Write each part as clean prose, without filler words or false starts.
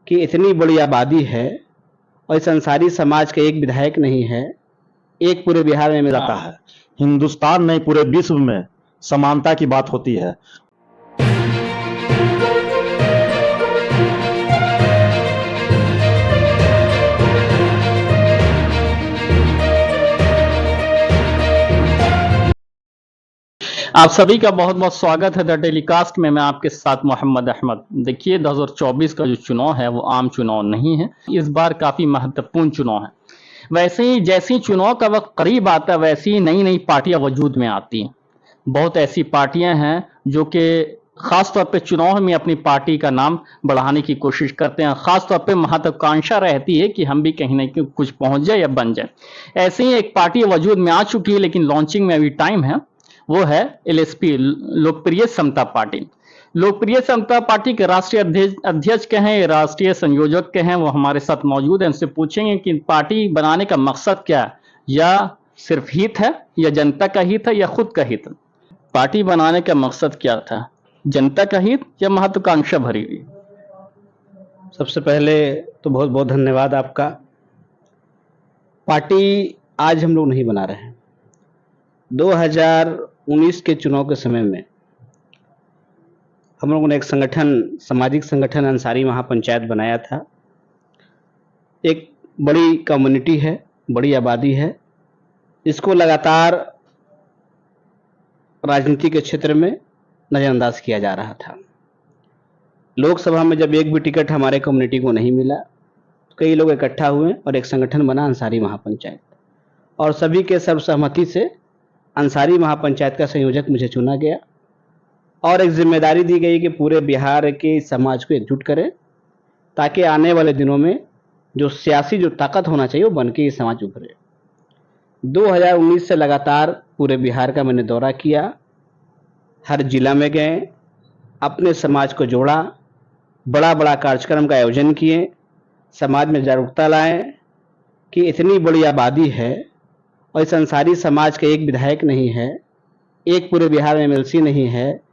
कि इतनी बड़ी आबादी है और इस अंसारी समाज का एक विधायक नहीं है, एक पूरे बिहार में मिलता है। हिंदुस्तान नहीं, पूरे विश्व में समानता की बात होती है। आप सभी का बहुत बहुत स्वागत है द टेलीकास्ट में। मैं आपके साथ मोहम्मद अहमद। देखिए 2024 का जो चुनाव है वो आम चुनाव नहीं है, इस बार काफ़ी महत्वपूर्ण चुनाव है। वैसे ही जैसे चुनाव का वक्त करीब आता है वैसे ही नई नई पार्टियां वजूद में आती हैं। बहुत ऐसी पार्टियां हैं जो कि खास तौर पे चुनाव में अपनी पार्टी का नाम बढ़ाने की कोशिश करते हैं। खास तौर पे महत्वाकांक्षा रहती है कि हम भी कहीं ना कहीं कुछ पहुंच जाए या बन जाए। ऐसे ही एक पार्टी वजूद में आ चुकी है लेकिन लॉन्चिंग में अभी टाइम है, वो है एलएसपी, लोकप्रिय समता पार्टी। लोकप्रिय समता पार्टी के राष्ट्रीय अध्यक्ष के हैं, राष्ट्रीय संयोजक के हैं, वो हमारे साथ मौजूद हैं। उनसे पूछेंगे कि पार्टी बनाने का मकसद क्या है, या सिर्फ हित है, या जनता का हित है, या खुद का हित। पार्टी बनाने का मकसद क्या था, जनता का हित या महत्वाकांक्षा भरी हुई? सबसे पहले तो बहुत बहुत धन्यवाद आपका। पार्टी आज हम लोग नहीं बना रहे हैं। 2019 के चुनाव के समय में हम लोगों ने एक संगठन, सामाजिक संगठन अंसारी महापंचायत बनाया था। एक बड़ी कम्युनिटी है, बड़ी आबादी है, इसको लगातार राजनीति के क्षेत्र में नज़रअंदाज किया जा रहा था। लोकसभा में जब एक भी टिकट हमारे कम्युनिटी को नहीं मिला तो कई लोग इकट्ठा हुए और एक संगठन बना अंसारी महापंचायत, और सभी के सर्वसहमति से अंसारी महापंचायत का संयोजक मुझे चुना गया और एक जिम्मेदारी दी गई कि पूरे बिहार के समाज को एकजुट करें ताकि आने वाले दिनों में जो सियासी जो ताकत होना चाहिए वो बन के ये समाज उभरे। 2019 से लगातार पूरे बिहार का मैंने दौरा किया, हर जिला में गए, अपने समाज को जोड़ा, बड़ा बड़ा कार्यक्रम का आयोजन किए, समाज में जागरूकता लाए कि इतनी बड़ी आबादी है और इस अंसारी समाज का एक विधायक नहीं है, एक पूरे बिहार में एमएलसी नहीं है।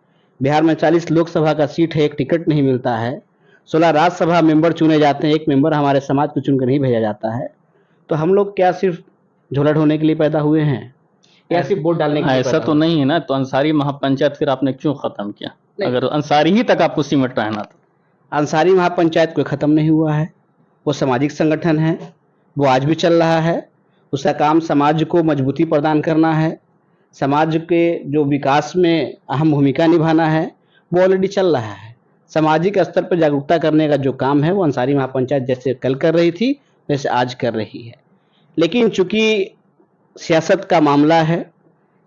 बिहार में 40 लोकसभा का सीट है, एक टिकट नहीं मिलता है। 16 राज्यसभा मेंबर चुने जाते हैं, एक मेंबर हमारे समाज को चुनकर नहीं भेजा जाता है। तो हम लोग क्या सिर्फ झोला ढोने के लिए पैदा हुए हैं या सिर्फ वोट डालने के लिए? ऐसा तो नहीं है ना। तो अंसारी महापंचायत फिर आपने क्यों खत्म किया? अगर अंसारी ही तक आपको सिमट रहना था। अंसारी महापंचायत कोई खत्म नहीं हुआ है, वो सामाजिक संगठन है, वो आज भी चल रहा है। उसका काम समाज को मजबूती प्रदान करना है, समाज के जो विकास में अहम भूमिका निभाना है, वो ऑलरेडी चल रहा है। सामाजिक स्तर पर जागरूकता करने का जो काम है वो अंसारी महापंचायत जैसे कल कर रही थी वैसे आज कर रही है। लेकिन चूंकि सियासत का मामला है,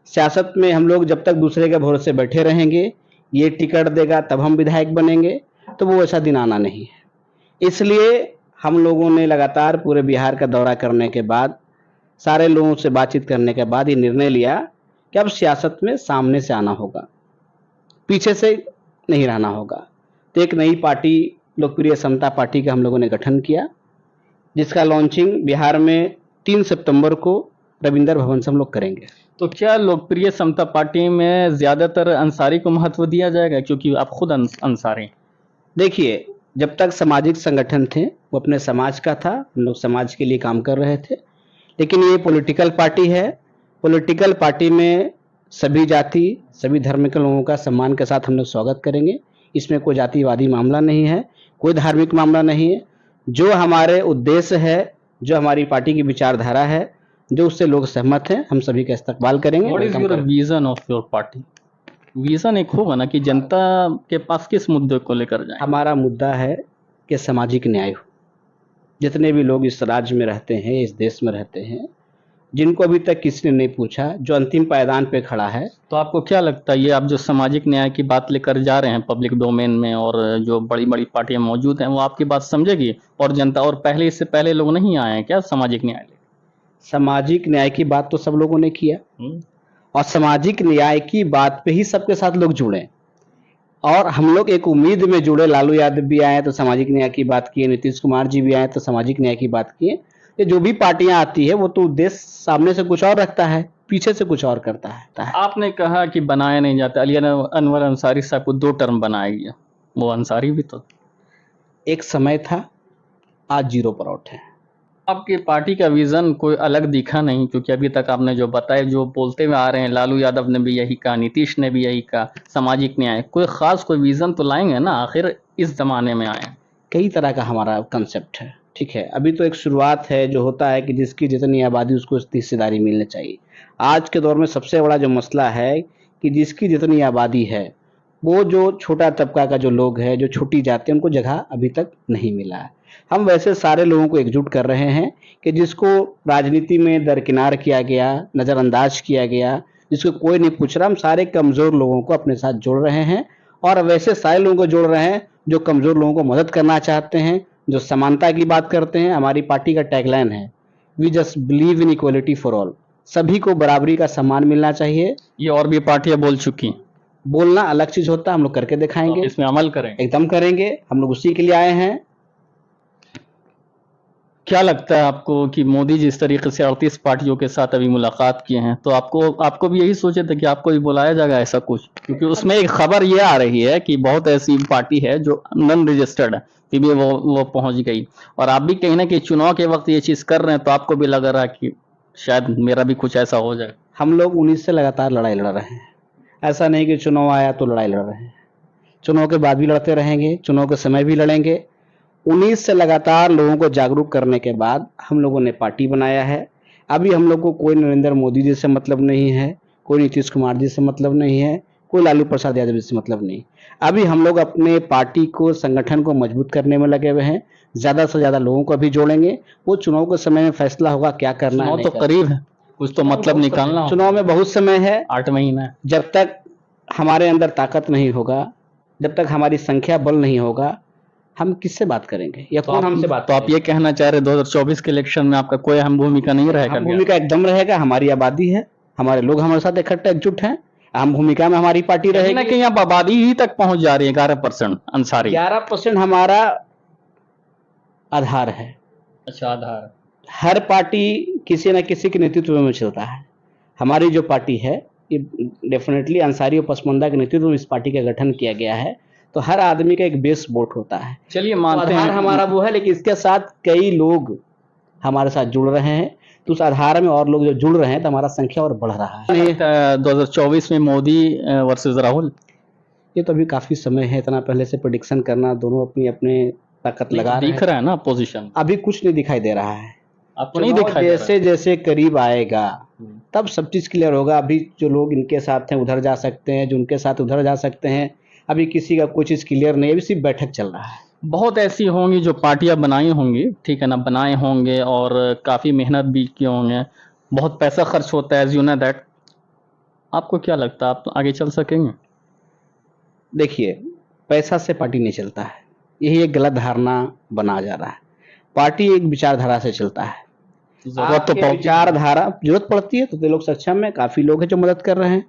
सियासत में हम लोग जब तक दूसरे के भरोसे बैठे रहेंगे, ये टिकट देगा तब हम विधायक बनेंगे, तो वो ऐसा दिन आना नहीं है। इसलिए हम लोगों ने लगातार पूरे बिहार का दौरा करने के बाद, सारे लोगों से बातचीत करने के बाद ये निर्णय लिया कि अब सियासत में सामने से आना होगा, पीछे से नहीं रहना होगा। तो एक नई पार्टी, लोकप्रिय समता पार्टी का हम लोगों ने गठन किया, जिसका लॉन्चिंग बिहार में 3 सितंबर को रविंद्र भवन से हम लोग करेंगे। तो क्या लोकप्रिय समता पार्टी में ज्यादातर अंसारी को महत्व दिया जाएगा, क्योंकि आप खुद अंसारी? देखिए, जब तक सामाजिक संगठन थे वो अपने समाज का था, हम लोग समाज के लिए काम कर रहे थे। लेकिन ये पॉलिटिकल पार्टी है, पॉलिटिकल पार्टी में सभी जाति, सभी धर्म के लोगों का सम्मान के साथ हम लोग स्वागत करेंगे। इसमें कोई जातिवादी मामला नहीं है, कोई धार्मिक मामला नहीं है। जो हमारे उद्देश्य है, जो हमारी पार्टी की विचारधारा है, जो उससे लोग सहमत हैं, हम सभी का इस्तेकबाल करेंगे। What is your vision of your party? Vision एक होगा ना कि जनता के पास किस मुद्दे को लेकर जाए। हमारा मुद्दा है कि सामाजिक न्याय हो। जितने भी लोग इस राज्य में रहते हैं, इस देश में रहते हैं, जिनको अभी तक किसी ने नहीं पूछा, जो अंतिम पायदान पे खड़ा है। तो आपको क्या लगता है, ये आप जो सामाजिक न्याय की बात लेकर जा रहे हैं पब्लिक डोमेन में, और जो बड़ी बड़ी पार्टियां मौजूद हैं, वो आपकी बात समझेगी? और जनता, और पहले, इससे पहले लोग नहीं आए हैं क्या सामाजिक न्याय? सामाजिक न्याय की बात तो सब लोगों ने किया, और सामाजिक न्याय की बात पे ही सबके साथ लोग जुड़े, और हम लोग एक उम्मीद में जुड़े। लालू यादव भी आए तो सामाजिक न्याय की बात किए, नीतीश कुमार जी भी आए तो सामाजिक न्याय की बात किए। ये जो भी पार्टियां आती है वो तो उद्देश्य सामने से कुछ और रखता है, पीछे से कुछ और करता है। आपने कहा कि बनाया नहीं जाता, अली अनवर अंसारी साहब को 2 टर्म बनाया गया, वो अंसारी भी तो एक समय था आज जीरो पर आउट है। आपकी पार्टी का विजन कोई अलग दिखा नहीं, क्योंकि अभी तक आपने जो बताया, जो बोलते हुए आ रहे हैं, लालू यादव ने भी यही कहा, नीतीश ने भी यही कहा, सामाजिक न्याय, कोई खास कोई विजन तो लाएंगे ना, आखिर इस जमाने में आए। कई तरह का हमारा कंसेप्ट है, ठीक है। अभी तो एक शुरुआत है, जो होता है कि जिसकी जितनी आबादी उसको उतनी हिस्सेदारी मिलनी चाहिए। आज के दौर में सबसे बड़ा जो मसला है कि जिसकी जितनी आबादी है, वो जो छोटा तबका का जो लोग है, जो छोटी जाति है, उनको जगह अभी तक नहीं मिला है। हम वैसे सारे लोगों को एकजुट कर रहे हैं कि जिसको राजनीति में दरकिनार किया गया, नज़रअंदाज किया गया, जिसको कोई नहीं पूछ रहा, हम सारे कमज़ोर लोगों को अपने साथ जोड़ रहे हैं और वैसे सारे लोगों को जोड़ रहे हैं जो कमज़ोर लोगों को मदद करना चाहते हैं, जो समानता की बात करते हैं। हमारी पार्टी का टैगलाइन है, we just believe in equality for all. सभी को बराबरी का सम्मान मिलना चाहिए। ये और भी पार्टियां बोल चुकी, बोलना अलग चीज होता है, हम लोग करके दिखाएंगे, तो इसमें अमल करें। एकदम करेंगे, हम लोग उसी के लिए आए हैं। क्या लगता है आपको कि मोदी जिस तरीके से 38 पार्टियों के साथ अभी मुलाकात किए हैं, तो आपको भी यही सोचे थे कि आपको भी बुलाया जाएगा ऐसा कुछ? क्योंकि उसमें एक खबर ये आ रही है कि बहुत ऐसी पार्टी है जो नॉन रजिस्टर्ड है, फिर भी वो पहुंच गई, और आप भी कहीं ना कहीं चुनाव के वक्त ये चीज कर रहे हैं, तो आपको भी लग रहा है कि शायद मेरा भी कुछ ऐसा हो जाए। हम लोग 19 से लगातार लड़ाई लड़ रहे हैं, ऐसा नहीं कि चुनाव आया तो लड़ाई लड़ रहे हैं। चुनाव के बाद भी लड़ते रहेंगे, चुनाव के समय भी लड़ेंगे। 19 से लगातार लोगों को जागरूक करने के बाद हम लोगों ने पार्टी बनाया है। अभी हम लोग को कोई नरेंद्र मोदी जी से मतलब नहीं है, कोई नीतीश कुमार जी से मतलब नहीं है, कोई लालू प्रसाद यादव जी से मतलब नहीं। अभी हम लोग अपने पार्टी को, संगठन को मजबूत करने में लगे हुए हैं। ज़्यादा से ज़्यादा लोगों को अभी जोड़ेंगे। वो चुनाव के समय में फैसला होगा क्या करना है। चुनाव तो करीब है, कुछ तो मतलब निकालना हो। चुनाव में बहुत समय है, 8 महीना। जब तक हमारे अंदर ताकत नहीं होगा, जब तक हमारी संख्या बल नहीं होगा, हम किससे बात करेंगे या कौन हमसे बात तो आप ये कहना चाह रहे 2024 के इलेक्शन में आपका कोई अहम भूमिका नहीं रहेगा? भूमिका एकदम रहेगा। हमारी आबादी है, हमारे लोग हमारे साथ इकट्ठे एकजुट हैं, अहम भूमिका में हमारी पार्टी कहीं ना रहेगी। कहीं आप आबादी ही तक पहुंच जा रही है, 11% अंसारी। 11% हमारा आधार है। अच्छा, आधार। हर पार्टी किसी न किसी के नेतृत्व में चलता है। हमारी जो पार्टी है, ये डेफिनेटली अंसारी और पसमंदा के नेतृत्व में इस पार्टी का गठन किया गया है। तो हर आदमी का एक बेस वोट होता है। चलिए मानते हैं, आधार हमारा वो है, लेकिन इसके साथ कई लोग हमारे साथ जुड़ रहे हैं, तो उस आधार में और लोग जो जुड़ रहे हैं, तो हमारा संख्या और बढ़ रहा है। 2024 में मोदी वर्सेस राहुल, ये तो अभी काफी समय है, इतना पहले से प्रेडिक्शन करना, दोनों अपनी अपने ताकत लगा रहे दिख हैं। रहा है ना पोजीशन? अभी कुछ नहीं दिखाई दे रहा है। आपको नहीं चुनाव दिखाई दे रहा जैसे जैसे करीब आएगा तब सब चीज क्लियर होगा। अभी जो लोग इनके साथ हैं उधर जा सकते हैं, जो उनके साथ उधर जा सकते हैं। अभी किसी का कोई चीज क्लियर नहीं है, अभी सिर्फ बैठक चल रहा है। बहुत ऐसी होंगी जो पार्टियां बनाई होंगी, ठीक है ना, बनाए होंगे और काफी मेहनत भी किए होंगे, बहुत पैसा खर्च होता है, एज यू नो दैट। आपको क्या लगता है, आप आगे चल सकेंगे? देखिए, पैसा से पार्टी नहीं चलता है, यही एक गलत धारणा बना जा रहा है। पार्टी एक विचारधारा से चलता है। जरूरत तो विचारधारा जरूरत पड़ती है तो लोग सक्षम है, काफी लोग हैं जो मदद कर रहे हैं।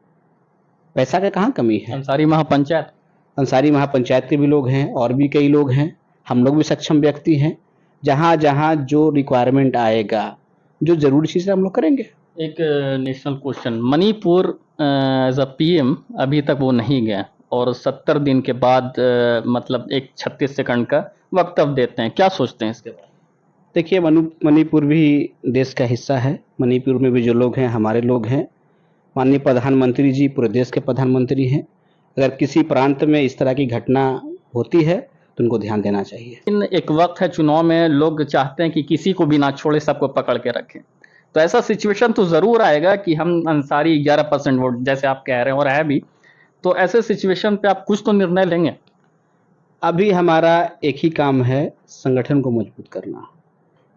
पैसा का कहाँ कमी है। अंसारी महापंचायत, अंसारी महापंचायत के भी लोग हैं और भी कई लोग हैं। हम लोग भी सक्षम व्यक्ति हैं। जहाँ जहाँ जो रिक्वायरमेंट आएगा, जो जरूरी चीज़ है, हम लोग करेंगे। एक national question, Manipur as a PM अभी तक वो नहीं गए और 70 दिन के बाद मतलब एक 36 सेकंड का वक्तव्य देते हैं, क्या सोचते हैं इसके बारे में? देखिए, मणिपुर भी देश का हिस्सा है। मणिपुर में भी जो लोग हैं हमारे लोग हैं। माननीय प्रधानमंत्री जी पूरे देश के प्रधानमंत्री हैं। अगर किसी प्रांत में इस तरह की घटना होती है तो उनको ध्यान देना चाहिए। लेकिन एक वक्त है चुनाव में, लोग चाहते हैं कि किसी को भी ना छोड़े, सबको पकड़ के रखें। तो ऐसा सिचुएशन तो जरूर आएगा कि हम अंसारी 11% वोट जैसे आप कह रहे हैं और है भी, तो ऐसे सिचुएशन पे आप कुछ तो निर्णय लेंगे। अभी हमारा एक ही काम है, संगठन को मजबूत करना।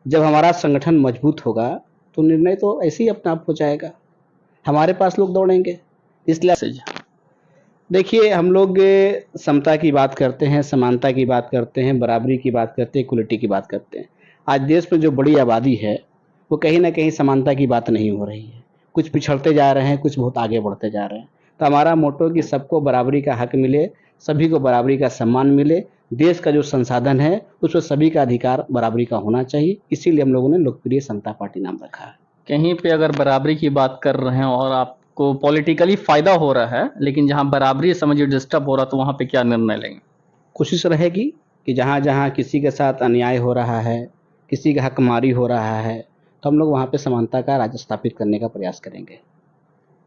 जब हमारा संगठन मजबूत होगा तो निर्णय तो ऐसे ही अपने आप हो जाएगा। हमारे पास लोग दौड़ेंगे। इसलिए देखिए, हम लोग समता की बात करते हैं, समानता की बात करते हैं, बराबरी की बात करते हैं, इक्वलिटी की बात करते हैं। आज देश में जो बड़ी आबादी है वो कहीं ना कहीं समानता की बात नहीं हो रही है। कुछ पिछड़ते जा रहे हैं, कुछ बहुत आगे बढ़ते जा रहे हैं। तो हमारा मोटो कि सबको बराबरी का हक मिले, सभी को बराबरी का सम्मान मिले। देश का जो संसाधन है उसमें सभी का अधिकार बराबरी का होना चाहिए। इसीलिए हम लोगों ने लोकप्रिय समता पार्टी नाम रखा है। कहीं पे अगर बराबरी की बात कर रहे हैं और आपको पॉलिटिकली फायदा हो रहा है, लेकिन जहां बराबरी समझिए डिस्टर्ब हो रहा, तो वहां पे क्या निर्णय लेंगे? कोशिश रहेगी कि जहाँ जहाँ किसी के साथ अन्याय हो रहा है, किसी का हकमारी हो रहा है, तो हम लोग वहाँ पे समानता का राज स्थापित करने का प्रयास करेंगे।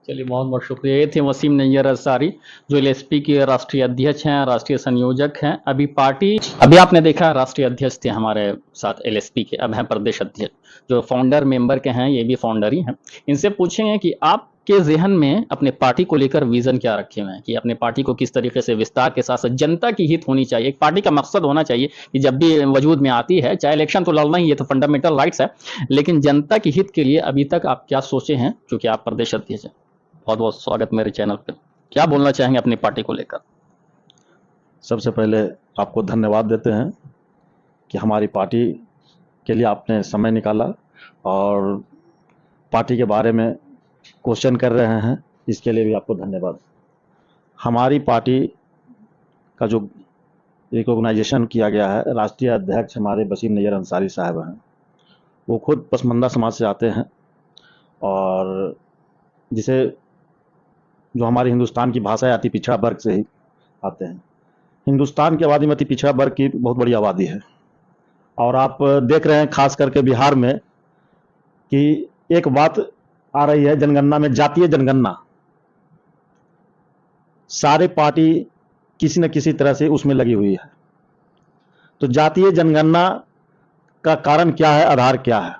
चलिए, बहुत बहुत शुक्रिया। ये थे वसीम नैयर अंसारी, जो एलएसपी के राष्ट्रीय अध्यक्ष हैं, राष्ट्रीय संयोजक हैं। अभी आपने देखा राष्ट्रीय अध्यक्ष थे हमारे साथ एलएसपी के, अब हैं प्रदेश अध्यक्ष। जो फाउंडर मेंबर के हैं, ये भी फाउंडर ही हैं। इनसे पूछेंगे कि आपके ज़हन में अपने पार्टी को लेकर विजन क्या रखे हुए हैं, कि अपने पार्टी को किस तरीके से विस्तार के साथ साथ जनता की हित होनी चाहिए। एक पार्टी का मकसद होना चाहिए कि जब भी वजूद में आती है, चाहे इलेक्शन तो लड़ना ही, ये तो फंडामेंटल राइट्स है, लेकिन जनता की हित के लिए अभी तक आप क्या सोचे हैं, क्योंकि आप प्रदेश अध्यक्ष हैं। बहुत बहुत स्वागत मेरे चैनल पे। क्या बोलना चाहेंगे अपनी पार्टी को लेकर? सबसे पहले आपको धन्यवाद देते हैं कि हमारी पार्टी के लिए आपने समय निकाला और पार्टी के बारे में क्वेश्चन कर रहे हैं, इसके लिए भी आपको धन्यवाद। हमारी पार्टी का जो रिकॉग्नाइजेशन किया गया है, राष्ट्रीय अध्यक्ष हमारे वसीम नैयर अंसारी साहब हैं। वो खुद पसमानदा समाज से आते हैं और जिसे जो हमारे हिंदुस्तान की भाषा है, अति पिछड़ा वर्ग से ही आते हैं। हिंदुस्तान की आबादी में अति पिछड़ा वर्ग की बहुत बड़ी आबादी है और आप देख रहे हैं खास करके बिहार में कि एक बात आ रही है जनगणना में, जातीय जनगणना। सारे पार्टी किसी न किसी तरह से उसमें लगी हुई है। तो जातीय जनगणना का कारण क्या है, आधार क्या है?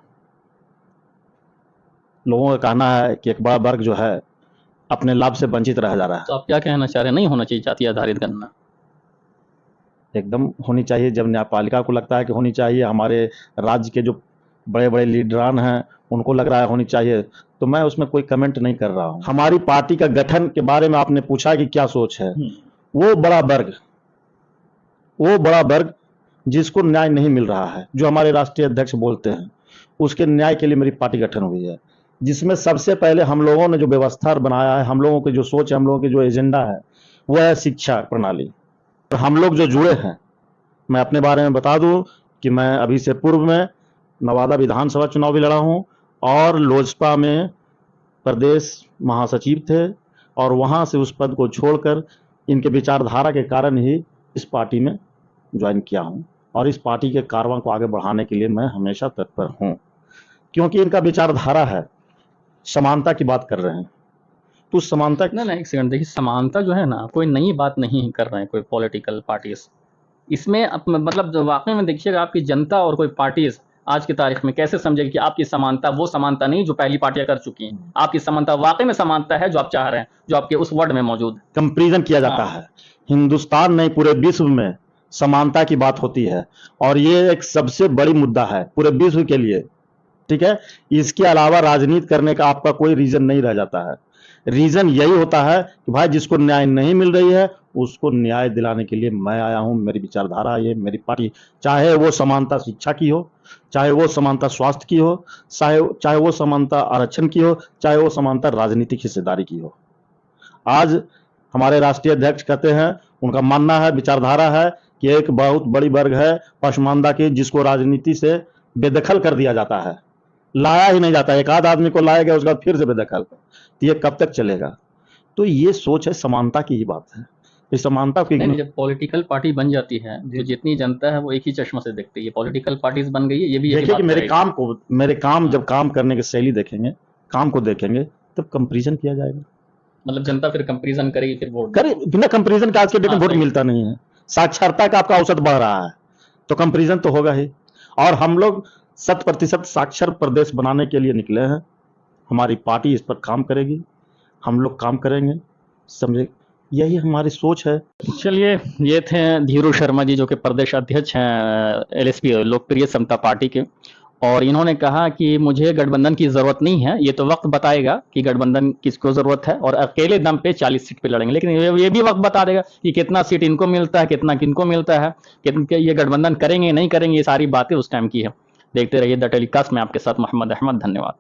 लोगों का कहना है कि एक बड़ा वर्ग जो है अपने लाभ से वंचित रह जा रहा है। तो आप क्या कहना चाह रहे हैं, नहीं होना चाहिए जाति आधारित गणना? एकदम होनी चाहिए। जब न्यायपालिका को लगता है कि होनी चाहिए, हमारे राज्य के जो बड़े बड़े लीडरान हैं उनको लग रहा है होनी चाहिए, तो मैं उसमें कोई कमेंट नहीं कर रहा हूं। हमारी पार्टी का गठन के बारे में आपने पूछा कि क्या सोच है। वो बड़ा वर्ग जिसको न्याय नहीं मिल रहा है, जो हमारे राष्ट्रीय अध्यक्ष बोलते हैं, उसके न्याय के लिए मेरी पार्टी गठन हुई है। जिसमें सबसे पहले हम लोगों ने जो व्यवस्था बनाया है, हम लोगों की जो सोच है, हम लोगों की जो एजेंडा है, वो है शिक्षा प्रणाली। और हम लोग जो जुड़े हैं, मैं अपने बारे में बता दूं कि मैं अभी से पूर्व में नवादा विधानसभा चुनाव भी लड़ा हूं और लोजपा में प्रदेश महासचिव थे और वहां से उस पद को छोड़कर इनके विचारधारा के कारण ही इस पार्टी में ज्वाइन किया हूं और इस पार्टी के कारवां को आगे बढ़ाने के लिए मैं हमेशा तत्पर हूं, क्योंकि इनका विचारधारा है, समानता की बात कर रहे हैं। तो समानता ना एक सेकंड देखिए, समानता जो है ना, कोई नई बात नहीं कर रहे हैं कोई पॉलिटिकल पार्टीज इसमें। मतलब वाकई में देखिएगा, आपकी जनता और कोई पार्टीज आज की तारीख में कैसे समझेगी कि आपकी समानता वो समानता नहीं जो पहली पार्टियां कर चुकी हैं। आपकी समानता वाकई में समानता है जो आप चाह रहे हैं, जो आपके उस वर्ड में मौजूद है। कंपैरिजन किया जाता है, हिंदुस्तान नहीं पूरे विश्व में समानता की बात होती है और ये एक सबसे बड़ी मुद्दा है पूरे विश्व के लिए, ठीक है। इसके अलावा राजनीति करने का आपका कोई रीजन नहीं रह जाता है। रीजन यही होता है कि भाई जिसको न्याय नहीं मिल रही है उसको न्याय दिलाने के लिए मैं आया हूं, मेरी विचारधारा ये, मेरी पार्टी, चाहे वो समानता शिक्षा की हो, चाहे वो समानता स्वास्थ्य की हो, चाहे वो समानता आरक्षण की हो, चाहे वो समानता राजनीतिक हिस्सेदारी की हो। आज हमारे राष्ट्रीय अध्यक्ष कहते हैं, उनका मानना है, विचारधारा है कि एक बहुत बड़ी वर्ग है पसमानदा की, जिसको राजनीति से बेदखल कर दिया जाता है, लाया ही नहीं जाता। एक आध आदमी को लाया गया, उसके बाद फिर से बेदखल, तो ये कब तक चलेगा? तो ये सोच है, समानता की ही बात है। इस समानता की नहीं, जब पॉलिटिकल पार्टी बन जाती है तो जितनी जनता है वो एक ही चश्मा से देखती है। पॉलिटिकल पार्टीज बन गई है, ये भी देखिए कि मेरे काम जब काम करने की शैली देखेंगे, काम को देखेंगे, तब कंपैरिजन किया जाएगा। मतलब जनता फिर कंपैरिजन करेगी, फिर वोट करे। बिना कंपैरिजन के आज के डेट में वोट मिलता नहीं है। साक्षरता का आपका औसत बढ़ रहा है तो कंपैरिजन तो होगा ही। और हम लोग 100% साक्षर प्रदेश बनाने के लिए निकले हैं। हमारी पार्टी इस पर काम करेगी, हम लोग काम करेंगे, समझे, यही हमारी सोच है। चलिए, ये थे धीरू शर्मा जी, जो कि प्रदेश अध्यक्ष हैं एलएसपी लोकप्रिय समता पार्टी के, और इन्होंने कहा कि मुझे गठबंधन की जरूरत नहीं है, ये तो वक्त बताएगा कि गठबंधन किसको जरूरत है, और अकेले दम पे 40 सीट पे लड़ेंगे। लेकिन ये भी वक्त बता देगा कि कितना सीट इनको मिलता है, कितना किनको मिलता है, कि ये गठबंधन करेंगे नहीं करेंगे, ये सारी बातें उस टाइम की है। देखते रहिए द टेलीकास्ट में, आपके साथ मोहम्मद अहमद। धन्यवाद।